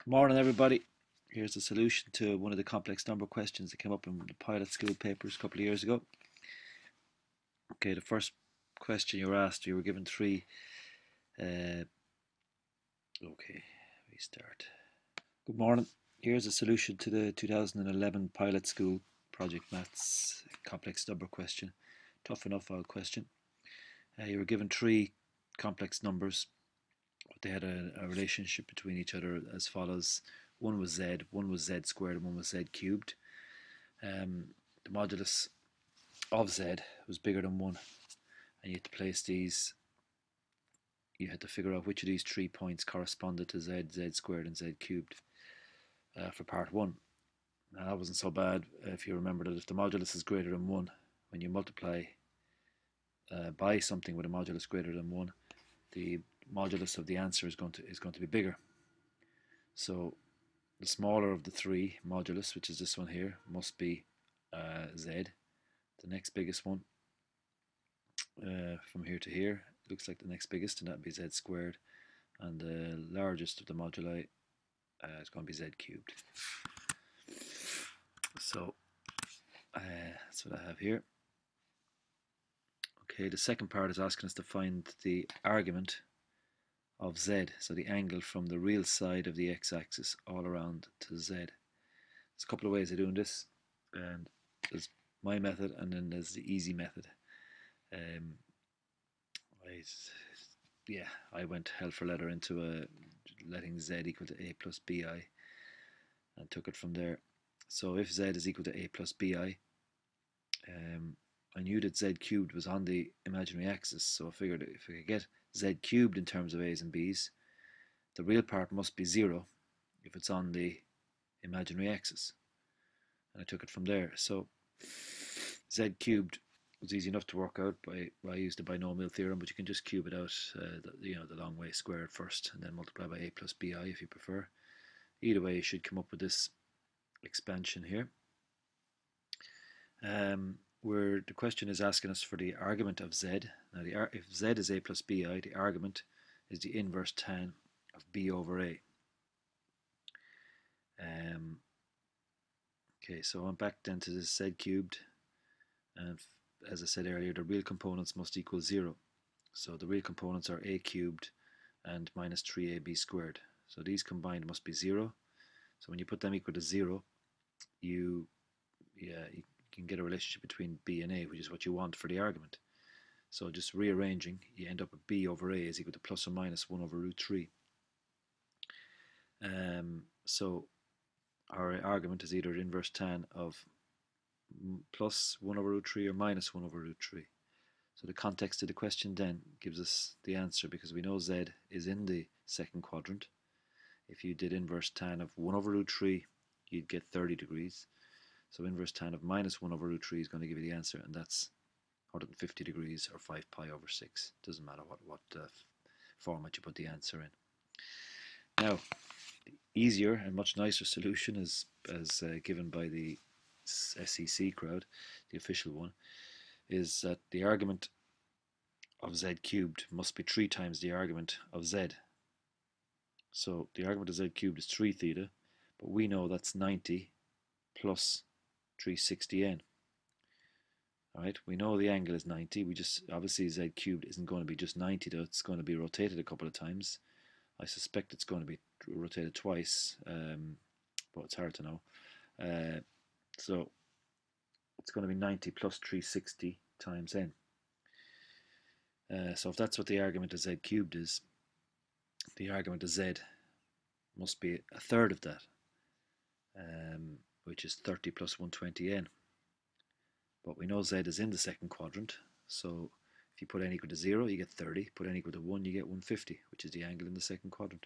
Good morning, everybody. Here's the solution to one of the complex number questions that came up in the pilot school papers a couple of years ago. Okay, the first question you were asked, you were given three. Okay, we start. Good morning. Here's a solution to the 2011 pilot school project maths complex number question. Tough enough old question. You were given three complex numbers. They had a relationship between each other as follows. One was z, one was z squared, and one was z cubed. The modulus of z was bigger than 1, and you had to place these. You had to figure out which of these 3 points corresponded to z, z squared, and z cubed for part 1. Now that wasn't so bad if you remember that if the modulus is greater than 1, when you multiply by something with a modulus greater than 1, the modulus of the answer is going to be bigger. So the smaller of the three modulus, which is this one here, must be z. The next biggest one from here to here looks like the next biggest, and that would be z squared, and the largest of the moduli is going to be z cubed. So that's what I have here. Okay, the second part is asking us to find the argument of z, so the angle from the real side of the x-axis all around to z. There's a couple of ways of doing this, and there's my method and then there's the easy method. I went hell for leather into letting z equal to a plus bi and took it from there. So if z is equal to a plus bi, I knew that z cubed was on the imaginary axis, so I figured if I could get z cubed in terms of a's and b's, the real part must be 0 if it's on the imaginary axis, and I took it from there. So z cubed was easy enough to work out I used the binomial theorem, but you can just cube it out, the long way squared first, and then multiply by a plus bi if you prefer. Either way, you should come up with this expansion here, where the question is asking us for the argument of z. Now, if z is a plus bi, the argument is the inverse tan of b over a. Okay, so I'm back then to this z cubed, and as I said earlier, the real components must equal 0. So the real components are a cubed and minus 3ab squared. So these combined must be 0. So when you put them equal to 0, you can get a relationship between b and a, which is what you want for the argument. So just rearranging, you end up with b over a is equal to plus or minus 1 over root 3. So our argument is either inverse tan of plus 1 over root 3 or minus 1 over root 3. So the context of the question then gives us the answer, because we know z is in the second quadrant. If you did inverse tan of 1 over root 3, you'd get 30 degrees. So inverse tan of minus 1 over root 3 is going to give you the answer, and that's 150 degrees, or 5 pi over 6. Doesn't matter what format you put the answer in. Now, the easier and much nicer solution is as given by the SEC crowd, the official one, is that the argument of z cubed must be 3 times the argument of z. So the argument of z cubed is 3 theta, but we know that's 90 plus 360n. Alright, we know the angle is 90. We just, obviously z cubed isn't going to be just 90 though, it's going to be rotated a couple of times. I suspect it's going to be rotated twice, but it's hard to know. So it's going to be 90 plus 360 times n. So if that's what the argument of z cubed is, the argument of z must be a third of that, which is 30 plus 120n. But we know z is in the second quadrant, so if you put n equal to 0, you get 30. Put n equal to 1, you get 150, which is the angle in the second quadrant.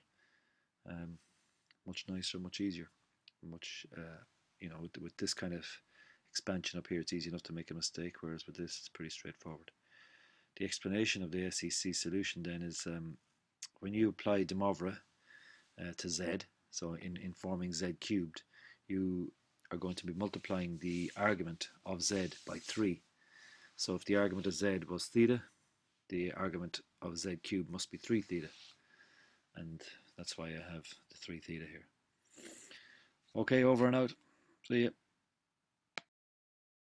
Much nicer, much easier. Much, with this kind of expansion up here, it's easy enough to make a mistake, whereas with this, it's pretty straightforward. The explanation of the SEC solution then is when you apply de Moivre to z, so in forming z cubed, you are going to be multiplying the argument of z by 3. So if the argument of z was theta, the argument of z cubed must be 3 theta. And that's why I have the 3 theta here. Okay, over and out. See you.